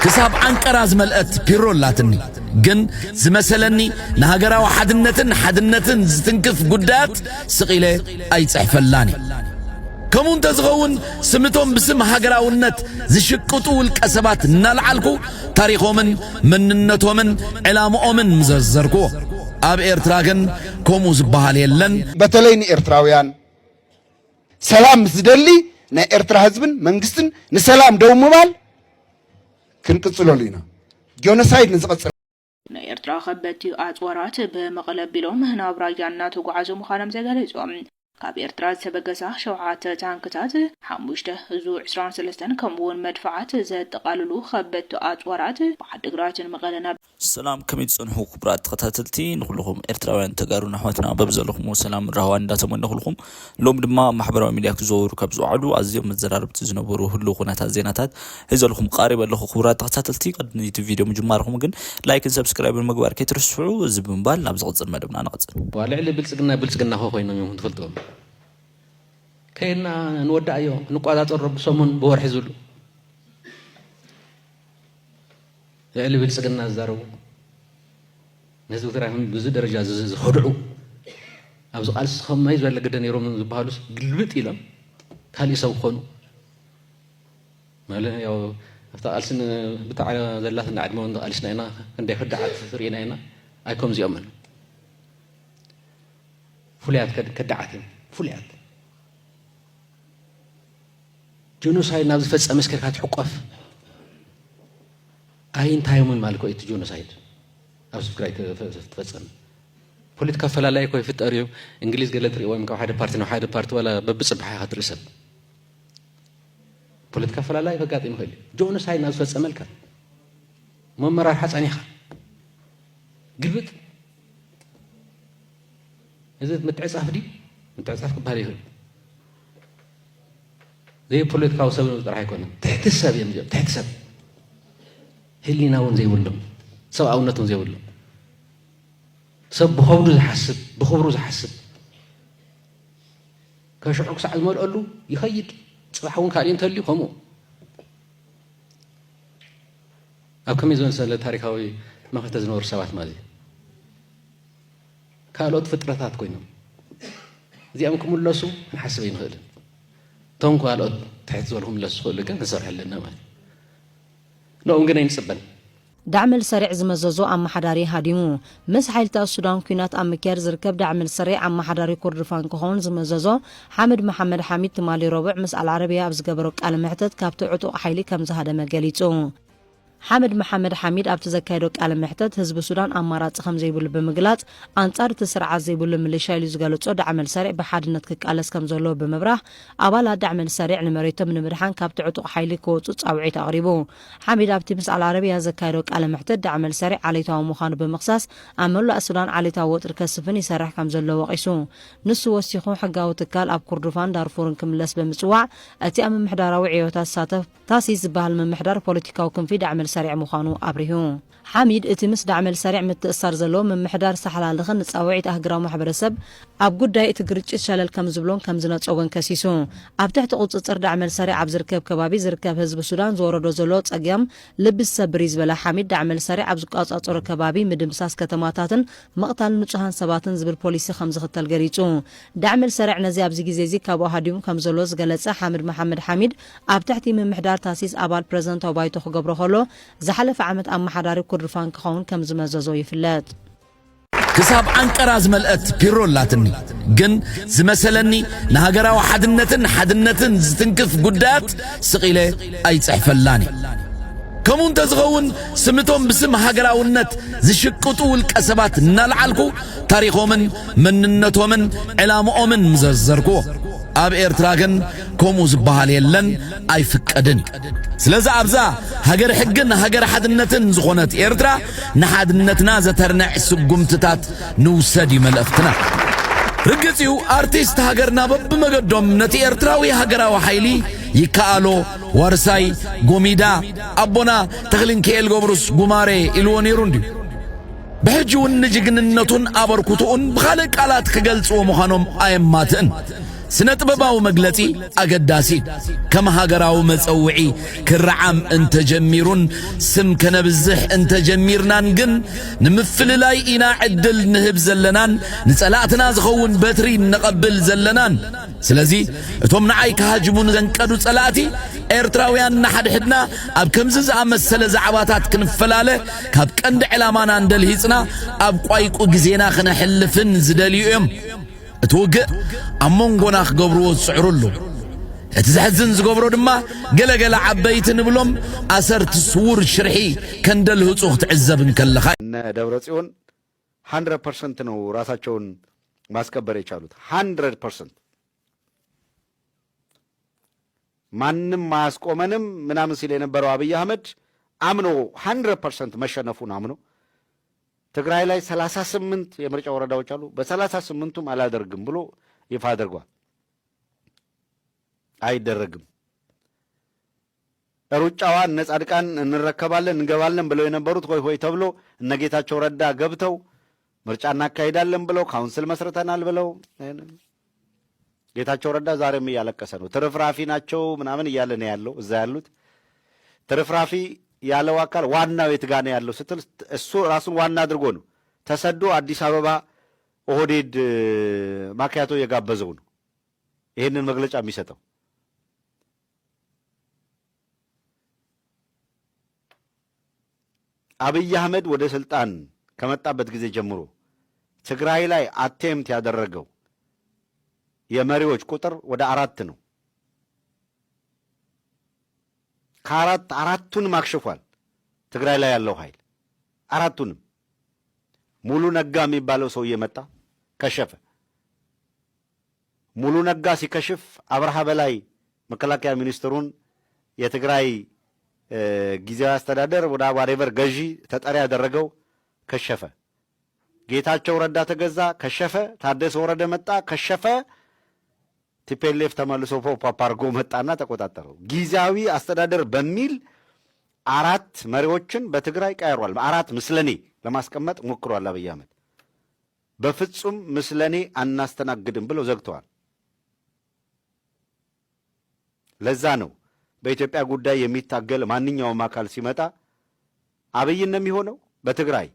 كساب عنقراز ملأت بيرولاتني جن زمسلني نهجرا حدنتن زتنكف قدات سقيلة أي تحفلاني كمون تزغون سمتهم بسم هجرا ونت زشكتوا الكسبات نالعلكو تاريخهم مننتهم علامهم مزرزركو أب إرتراغن كوموز بحاليلن بتلين إرتراويان سلام زدلي نا إرترا هزبن منجستن نسلام دوم مال كنقصلو لينا جونوسايد نزقص ናይ ኤርትራ ከበድቲ ኣጽዋራት በመቐለ ቢሎም ናብ ራያ እናተጓዓዙ ምዃኖም ዘገሊጾም ካብ ኤርትራ ዝተበገሳ 7 ታንክታት 5 ዙ 23 ከምኡውን መድፈዓት ዘጠቃልሉ ከበድቲ ኣጽዋራት ብዓዲግራትን መቐለና ሰላም ከመይ ጽንሑ ክብራት ተኸታተልቲ ንኹልኹም ኤርትራውያን ተጋሩና ኣሕዋትና በብዘለኹም ሰላም ራህዋ እንዳተመነኹልኹም ሎም ድማ ማሕበራዊ ሚድያ ክዘውሩ ካብ ዝውዓሉ ኣዝዮም መዘራርብቲ ዝነበሩ ሁሉ ኩነታት ዜናታት ሒዘልኹም ቃሪብ ኣለኹ ክብራት ተኸታተልቲ ቀድሚ እቲ ቪድዮ ምጅማርኹም ግን ላይክን ሰብስክራይብን ምግባር ከይትርስዑ እዚ ብምባል ናብ ዝቕጽል መደብና ንቐጽል ዋልዕሊ ብልጽግና ኮይኖም እዮም ትፈልጥዎም ከይና ንወዳእዮ ንቋጣጠር ረቢ ሰሙን ብወርሒ ዝብሉ ልዕሊ ብልጽግና ዝዛረቡ ነዚ ትግራይም ብዙ ደረጃ ዝኸድዑ ኣብዚ ቃልሲ ከመይ ዝበለ ግደ ነይሮም ዝበሃሉስ ግልብጥ ኢሎም ካልእ ሰብ ክኾኑ ማለት ያው ኣብታ ቃልስን ብታዕ ዘላትና ዕድመውን ቃልስና ኢና ክንደይ ክዳዓት ርኢና ኢና ኣይኮም እዚኦምን ፍሉያት ከዳዓት እዮም ፍሉያት ጆኖሳይድ ናብ ዝፈጸመ መስከርካ ትሕቆፍ ኣይንታይሙን ማለት እዩ ጆኖሳይድ ኣብ ትግራይ ተፈጸመ ፖለቲካ ፈላላይ ኮይ ፍጠር እዩ እንግሊዝ ገለትሪ ወይ ካብ ሓደ ፓርቲ ነው ሓደ ፓርቲ ወላ በብጽባሕ ያትርሰብ ፖለቲካ ፈላላይ ፈጋጥም ይኸል ጆኖሳይድ ናብ ዝፈጸመ መልካ መመራር ሓጻኒኻ ግልብጥ እዚ ምትዕጻፍ ዲ ምትዕጻፍ ክባል ይኸል زي بوليتيكا وسبب راح يكون تحتسب يا مجاب تحتسب هلينا ون زي ولهم سو عونتهم زي ولهم سب بخبرو زحسب كشعوك ساعة ما قالوا يخيد صباحون كارين تلي خمو أو كم يزون سنة تاريخاوي ما ختزنور سوات مالي كالوت فترات كوينهم زي أمكم اللاسو نحسبين هذا تونكو على تحت زورهم للسوق لكن نصرح لنا مال لو ممكن ينسبن دعم السريع زمززو أم حداري هاديمو مس حيلتا السودان كينات أم كير زركب دعم السريع أم حداري كردفان كهون زمززو محمد حميد تمالي ربع مس العربية أبز قبرك على محتد كابتو عطو حيلي كم زهادة مجاليتو محمد حميد أبتزكيروك على محتد حزب السودان أمارات خم زيبول بمجلات أنصار تسرع زيبول ميليشيا اللي زغالوتو دعم السريع بحادنت كالس كم زولو بمبراه أبالا دعم السريع نمريتو من مرحان كابتعطو حيلي كوتو أوعي تقريبو حميد أبتمس على العربية زكيروك على محتد دعم السريع عليتو مخان بمقصاص أملو السودان عليتو وتر كسفن يسرح كم زولو وقيسو نسو وسيخون حقاو تكال أب كردفان دارفورن كملس بمسواع أتي أم محدار وعيوتا ساتف تاسيس بهال من محدار بوليتيكا وكم في دعم سريع مخانو أبريهو حميد اتمس دعم السريع متأثر زلو من محدار سحلال لغن تصاوعيت أهجرا محبرسب أب قد دايت جريتش شلل كم زبلون كم زنات أوغن كاسيسو أب تحت قلت دعم السريع أب زركب كبابي زركب حزب السودان زور دوزلوت أجيام لبس سبريز بلا حميد دعم السريع أب زقاط أطر كبابي مدمساس كتماتاتن مقتل نتشهان سباتن زبر بوليسي خمس خطل جريتو دعم السريع نزي أب زيزي كابو هاديوم كم زلوز جلسة محمد حميد أب تحتي من محدار تاسيس أبال بريزنت وبايتو خجبر خلو زحلف عمت أم حداري كردفان كخون كم زمززو يفلات كساب عنقراز ملأت بيرولاتني جن زمسلني نهجرا حدنتن زتنكف قدات سقيلة أي تحفلاني كمون تزغون سمتهم بسم هجرا ونت زشكتوا الكسبات نالعلكو تاريخهم مننتهم علامهم مزرزركو أب إرتراغن كوموز بحاليلن أي فكدني سلازا أبزا هجر حقن هجر حدنتن زغونت إرترا نحدنتنا زترنع سقمتتات نوسدي ملأفتنا رجتيو أرتيست هجرنا بمقدم نتي إرتراوي هجرا وحيلي يكالو ورساي قوميدا أبونا تغلين كيل قبرس قماري إلواني روندي بحجو النجقن النتون أبركوتون بخالق آلات كجلس ومخانم آيماتن سنة طبباو مغلطي أقداسي كما هاقراو مصوعي كرعام انت جميرون سم كنبزح انت جميرنان قن نمفل لاي إنا عدل نهب زلنان نسألاتنا زخون باتري نقبل زلنان سلازي اتوم نعاي كهاجمون زنكادو سألاتي إرتراويان نحد حدنا أب كمزز أمس سلز عباتات كنفلاله كاب كند علامان عندل هيسنا أب قايق وقزينا خنا حلفن زداليوم اتوقع أمون قناخ قبرو السعرولو اتزحزن زقبرو دما قلقل عبايت نبلوم أسر تصور الشرحي كندل هتوخ تعزبن كاللخاي دبرتيون 100% نو راساچون ማስከበር የቻሉት 100% ማንንም ማስቆመንም ምናምን ሲል የነበረው አብይ አህመድ አምኖ 100% መሸነፉን አምኖ ትግራይ ላይ 38 የምርጫ ወረዳዎች አሉ በ38ቱም አላደርግም ብሎ ይፋ አድርጓል አይደረግም ሩጫዋን ነጻድቃን እንረከባለን እንገባለን ብለው የነበሩት ሆይ ሆይ ተብሎ እነጌታቸው ረዳ ገብተው ምርጫ እናካሂዳለን ብለው ካውንስል መስርተናል ብለው ጌታቸው ረዳ ዛሬም ያለቀሰ ነው ትርፍራፊ ናቸው ምናምን እያለ ነው ያለው እዛ ያሉት ትርፍራፊ ያለው አካል ዋናው የትጋነ ያለው ስትል እሱ ራሱን ዋና አድርጎ ነው ተሰዶ አዲስ አበባ ኦህዴድ ማካያቶ የጋበዘው ነው ይሄንን መግለጫ የሚሰጠው አብይ አህመድ ወደ ስልጣን ከመጣበት ጊዜ ጀምሮ ትግራይ ላይ አቴምት ያደረገው የመሪዎች ቁጥር ወደ 4 ነው አራቱንም አክሽፏል ትግራይ ላይ ያለው ኃይል አራቱንም ሙሉ ነጋ የሚባለው ሰው እየመጣ ከሸፈ ሙሉ ነጋ ሲከሽፍ አብርሃ በላይ መከላከያ ሚኒስትሩን የትግራይ ጊዜያዊ አስተዳደር ወደ ዋሬቨር ገዢ ተጠሪ ያደረገው ከሸፈ ጌታቸው ረዳ ተገዛ ከሸፈ ታደሰ ወረደ መጣ ከሸፈ ቲፔሌፍ ተመልሶ ፖፓርጎ መጣና ተቆጣጣረው ጊዜያዊ አስተዳደር በሚል 4 መሪዎችን በትግራይ ቀይሯል 4 ምስለኔ ለማስቀመጥ ሞክሯል አብይ አህመድ በፍጹም ምስለኔ አናስተናግድም ብለው ዘግተዋል ለዛ ነው በኢትዮጵያ ጉዳይ የሚታገል ማንኛውም አካል ሲመጣ አብይ ነው የሚሆነው በትግራይ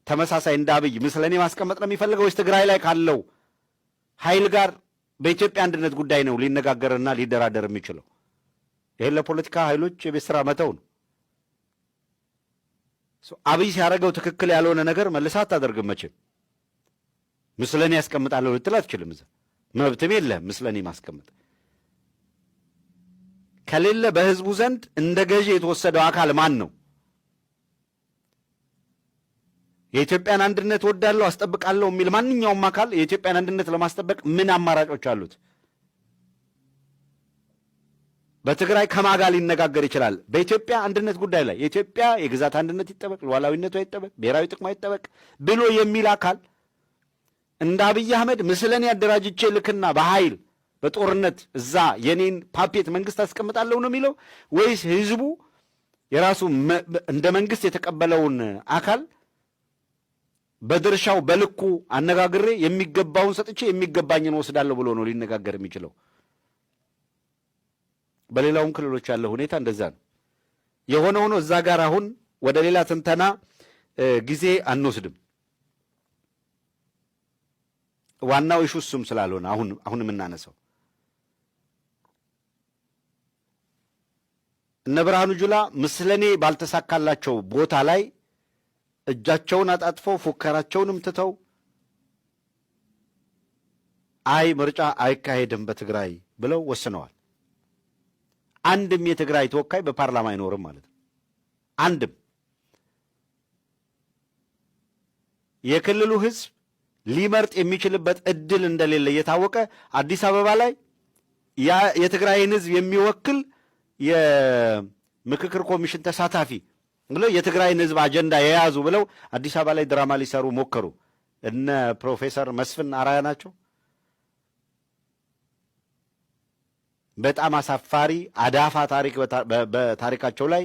ተመሳሳይ እንደ አብይ ምስለኔ ማስቀመጥ ነው የሚፈልገው ወይስ ትግራይ ላይ ካለው ኃይል ጋር በኢትዮጵያ አንድነት ጉዳይ ነው ሊነጋገርና ሊደራደር የሚችለው ይሄ ለፖለቲካ ኃይሎች የቤት ስራ መተው ነው አብይ ሲያረጋው ትክክል ያልሆነ ነገር መልሳት አታደርግም መቼም ምስለኔ ያስቀምጣለሁ ልትል አትችልም መብትም የለህም ምስለኔ ማስቀመጥ ከሌለ በህዝቡ ዘንድ እንደ ገዢ የተወሰደው አካል ማን ነው የኢትዮጵያን አንድነት ወዳለው አስጠብቃለሁ የሚል ማንኛውም አካል የኢትዮጵያን አንድነት ለማስጠበቅ ምን አማራጮች አሉት በትግራይ ከማጋ ሊነጋገር ይችላል በኢትዮጵያ አንድነት ጉዳይ ላይ የኢትዮጵያ የግዛት አንድነት ይጠበቅ ሉዓላዊነቷ ይጠበቅ ብሔራዊ ጥቅሟ ይጠበቅ ብሎ የሚል አካል እንደ አብይ አህመድ ምስለኔ ያደራጅቼ ልክና በኃይል በጦርነት እዛ የኔን ፓፔት መንግስት አስቀምጣለሁ ነው የሚለው ወይስ ህዝቡ የራሱ እንደ መንግስት የተቀበለውን አካል በድርሻው በልኩ አነጋግሬ የሚገባውን ሰጥቼ የሚገባኝን ወስዳለሁ ብሎ ነው ሊነጋገር የሚችለው በሌላውም ክልሎች ያለው ሁኔታ እንደዛ ነው የሆነ ሆኖ እዛ ጋር አሁን ወደ ሌላ ትንተና ጊዜ አንወስድም ዋናው ኢሹስም ስላልሆነ አሁን የምናነሳው እነ ብርሃኑ ጁላ ምስለኔ ባልተሳካላቸው ቦታ ላይ እጃቸውን አጣጥፈው ፉከራቸውንም ትተው አይ ምርጫ አይካሄድም በትግራይ ብለው ወስነዋል አንድም የትግራይ ተወካይ በፓርላማ አይኖርም ማለት ነው አንድም የክልሉ ህዝብ ሊመርጥ የሚችልበት እድል እንደሌለ እየታወቀ አዲስ አበባ ላይ የትግራይን ህዝብ የሚወክል የምክክር ኮሚሽን ተሳታፊ ብለው የትግራይን ህዝብ አጀንዳ የያዙ ብለው አዲስ አበባ ላይ ድራማ ሊሰሩ ሞከሩ እነ ፕሮፌሰር መስፍን አራያ ናቸው በጣም አሳፋሪ አዳፋ ታሪክ በታሪካቸው ላይ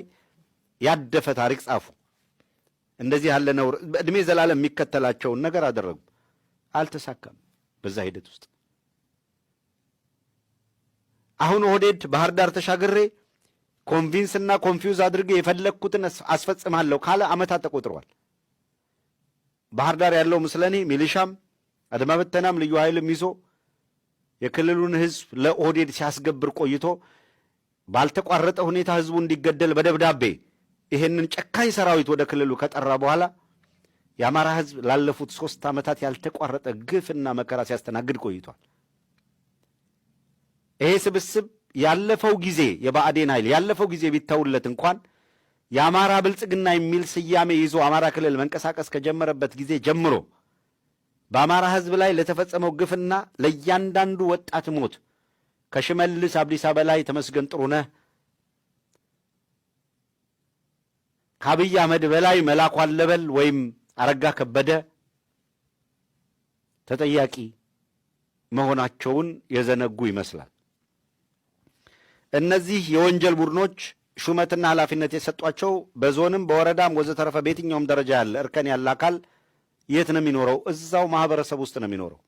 ያደፈ ታሪክ ጻፉ እንደዚህ ያለ ነው በእድሜ ዘላለም የሚከተላቸውን ነገር አደረጉ አልተሳካም በዛ ሂደት ውስጥ አሁን ኦህዴድ ባህር ዳር ተሻግሬ ኮንቪንስና ኮንፊውዝ አድርጌ የፈለግኩትን አስፈጽማለሁ ካለ ዓመታት ተቆጥረዋል። ባህር ዳር ያለው ምስለኔ ሚሊሻም አድማ በተናም ልዩ ኃይልም ይዞ የክልሉን ህዝብ ለኦህዴድ ሲያስገብር ቆይቶ ባልተቋረጠ ሁኔታ ህዝቡ እንዲገደል በደብዳቤ ይሄንን ጨካኝ ሰራዊት ወደ ክልሉ ከጠራ በኋላ የአማራ ህዝብ ላለፉት 3 ዓመታት ያልተቋረጠ ግፍና መከራ ሲያስተናግድ ቆይቷል። ይሄ ስብስብ ያለፈው ጊዜ የባዕዴን ኃይል ያለፈው ጊዜ ቢተውለት እንኳን የአማራ ብልጽግና የሚል ስያሜ ይዞ አማራ ክልል መንቀሳቀስ ከጀመረበት ጊዜ ጀምሮ በአማራ ህዝብ ላይ ለተፈጸመው ግፍና ለእያንዳንዱ ወጣት ሞት ከሽመልስ አብዲሳ በላይ ተመስገን ጥሩነህ ከአብይ አህመድ በላይ መላኩ አለበል ወይም አረጋ ከበደ ተጠያቂ መሆናቸውን የዘነጉ ይመስላል። እነዚህ የወንጀል ቡድኖች ሹመትና ኃላፊነት የሰጧቸው በዞንም በወረዳም ወዘተረፈ በየትኛውም ደረጃ ያለ እርከን ያለ አካል የት ነው የሚኖረው? እዛው ማህበረሰብ ውስጥ ነው የሚኖረው።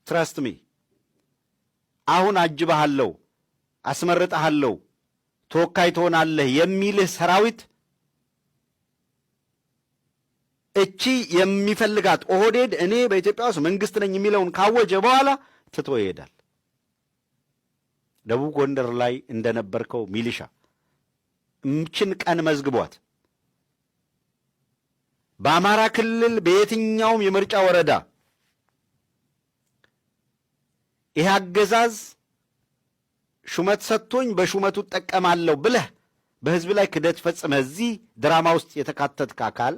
ትረስት ሚ አሁን አጅባሃለሁ፣ አስመርጣሃለሁ፣ ተወካይ ትሆናለህ የሚልህ ሰራዊት እቺ የሚፈልጋት ኦህዴድ እኔ በኢትዮጵያ ውስጥ መንግስት ነኝ የሚለውን ካወጀ በኋላ ትቶ ይሄዳል። ደቡብ ጎንደር ላይ እንደነበርከው ሚሊሻ እምችን ቀን መዝግቧት በአማራ ክልል በየትኛውም የምርጫ ወረዳ ይህ አገዛዝ ሹመት ሰጥቶኝ በሹመቱ ተጠቀማለሁ ብለህ በህዝብ ላይ ክደት ፈጽመህ እዚህ ድራማ ውስጥ የተካተትክ አካል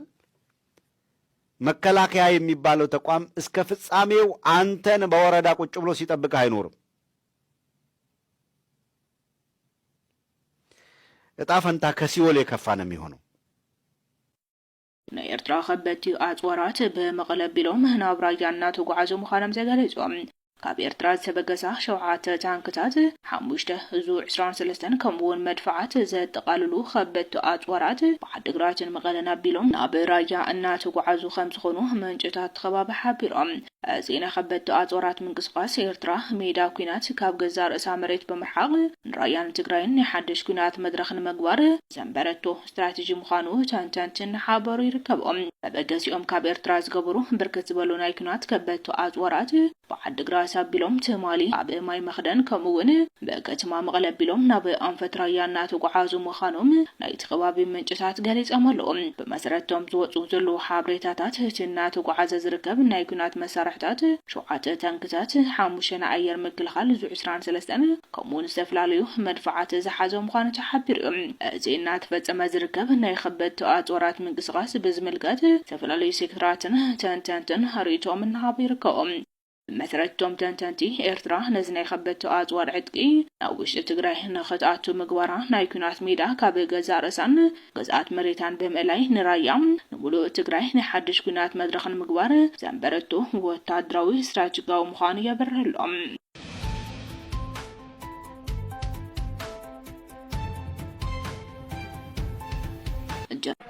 መከላከያ የሚባለው ተቋም እስከ ፍጻሜው አንተን በወረዳ ቁጭ ብሎ ሲጠብቅህ አይኖርም። እጣ ፈንታ ከሲኦል የከፋ ነው የሚሆነው። ናይ ኤርትራ ከበድቲ ኣጽዋራት ብመቐለ ኣቢሎም ናብ ራያ እናተጓዓዙ ምዃኖም ዘገሊጾም ካብ ኤርትራ ዝተበገሳ 7 ታንክታት 5 እዙ 23 ከምኡውን መድፈዓት ዘጠቃልሉ ከበድቲ ኣጽዋራት ብዓዲግራትን መቐለን ኣቢሎም ናብ ራያ እናተጓዓዙ ከም ዝኾኑ ምንጭታት ከባቢ ሓቢሮም ዜና ከበድቲ ኣጽዋራት ምንቅስቃስ ኤርትራ ሜዳ ኩናት ካብ ገዛ ርእሳ መሬት ብምርሓቕ ንራያን ትግራይን ናይ ሓድሽ ኩናት መድረኽ ንምግባር ዘንበረቶ ስትራቴጂ ምዃኑ ተንተንትን ሓበሩ ይርከብኦም። በበገዚኦም ካብ ኤርትራ ዝገበሩ ብርክት ዝበሉ ናይ ኩናት ከበድቲ ኣጽዋራት ብዓዲግራት ኣቢሎም ትማሊ ኣብ ማይ መኽደን ከምኡውን በከተማ መቐለ ኣቢሎም ናብ ኣንፈት ራያ እናተጓዓዙ ምዃኖም ናይቲ ከባቢ ምንጭታት ገሊፆም ኣለዎም። ብመሰረቶም ዝወፁ ዘለዉ ሓበሬታታት እቲ እናተጓዓዘ ዝርከብ ናይ ኩናት መሳርሕታት 7 ታንክታት 5 ኣየር ምክልኻል ዙ 23 ከምኡውን ዝተፈላለዩ መድፈዓት ዝሓዘ ምዃኑ ተሓቢሩ እዩ። እዚ እናተፈፀመ ዝርከብ ናይ ከበድቲ ኣጽዋራት ምንቅስቃስ ብዝምልከት ዝተፈላለዩ ሴክተራትን ተንተንትን ርእይቶም እናሃቡ ይርከቦም። መሰረቶም ተንተንቲ ኤርትራ ነዚ ናይ ከበድቲ ኣጽዋር ዕጥቂ ናብ ውሽጢ ትግራይ ንኽትኣቱ ምግባራ ናይ ኩናት ሜዳ ካብ ገዛ ርእሳን ገዛኣት መሬታን ብምእላይ ንራያ ንሙሉእ ትግራይ ናይ ሓድሽ ኩናት መድረኽ ንምግባር ዘንበረቶ ወታደራዊ ስትራቴጂካዊ ምዃኑ የብርህሎም።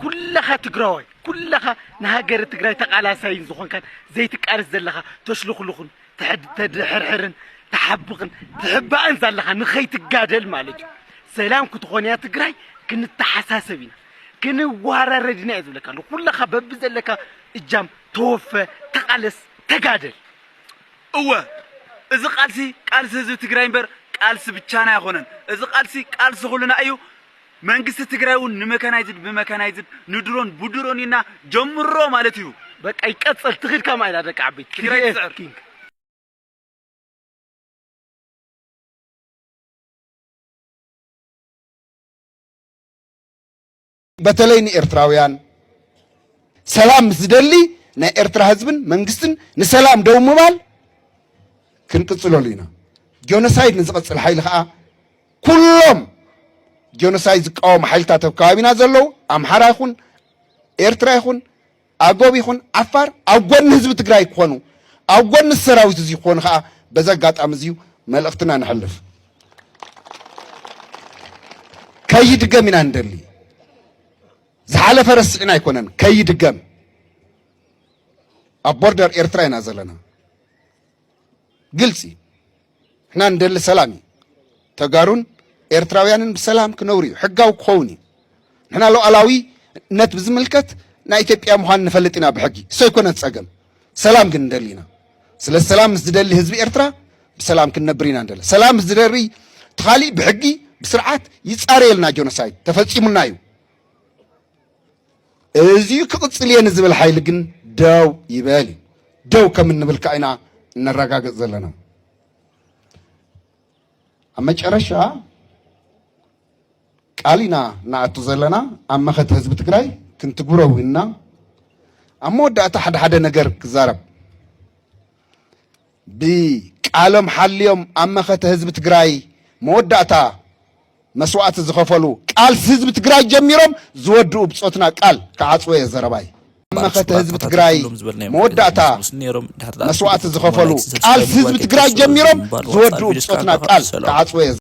كلها تجراوي كلها نهاجر تجراي تقالاسين زخون كان زي تقارس زلها تشلخلخن تحرحرن تحبقن تحب انزل لها نخي تقادل مالك سلام كتغونيا تجراي كن تحساسبين كن وارردنا يزلك كلها ببزلك اجام توفى تقالس تقادل اوه اذا قالسي قالس زو تجراي بر قالس بچانا يخونن اذا قالسي قالس خلنا ايو መንግስት ትግራይውን ንመካናይዝድ በመካናይዝድ ንድሮን ቡድሮኒና ጀምሮ ማለት እዩ በቃ ይቀጽል ትኽል ከማይላ ደቃ አቤት ትግራይ ጽዕር በተለይ ኤርትራውያን ሰላም ዝደሊ ናይ ኤርትራ ህዝብን መንግስትን ንሰላም ደው ምባል ክንቅጽለሉና ጆኖሳይድ ንዝቀጽል ኃይል ከዓ ኩሎም ጆኖሳይድ ዝቃወም ኃይልታት ኣብ ከባቢና ዘለው ኣምሓራ ይኹን ኤርትራ ይኹን ኣጎብ ይኹን ዓፋር ኣብ ጎኒ ህዝቢ ትግራይ ክኾኑ ኣብ ጎኒ ሰራዊት እዚ ክኾኑ ከዓ በዛ ኣጋጣሚ እዚ መልእኽትና ንሕልፍ። ከይድገም ኢና እንደሊ ዝሓለፈ ረስዕና ኣይኮነን ከይድገም ኣብ ቦርደር ኤርትራ ኢና ዘለና ግልፂ احنا ندل سلامي تقارون إرتراويان بسلام كنوري حقاو كوني احنا لو ألاوي نت بزملكت نا إثيوبيا مخان نفلتنا بحقي سيكون نتسقم سلام كندلينا سلا السلام مزدلي حزب إرترا بسلام كنبرينا ندل سلام مزدلي تخالي بحقي بسرعات يتصاري لنا جونوسايد تفصيمنا يو ازيو كقصلي نزب الحيل جن داو يبالي داو كمن بالكائنا نرقاق زلنا أما شرشا قالينا نعتو زلنا أما خد حزب تግራይ كنت قروهنا أما ودأت حد نجر كزارب بقالهم حاليهم أما خد حزب تግራይ مودعتا مسوعات زخفلو قال حزب تግራይ جميرهم زودو بصوتنا قال كعصوي زرباي أما خد حزب تግራይ مودعتا مسوعات زخفلو قال حزب تግራይ جميرهم زودو بصوتنا قال كعصوي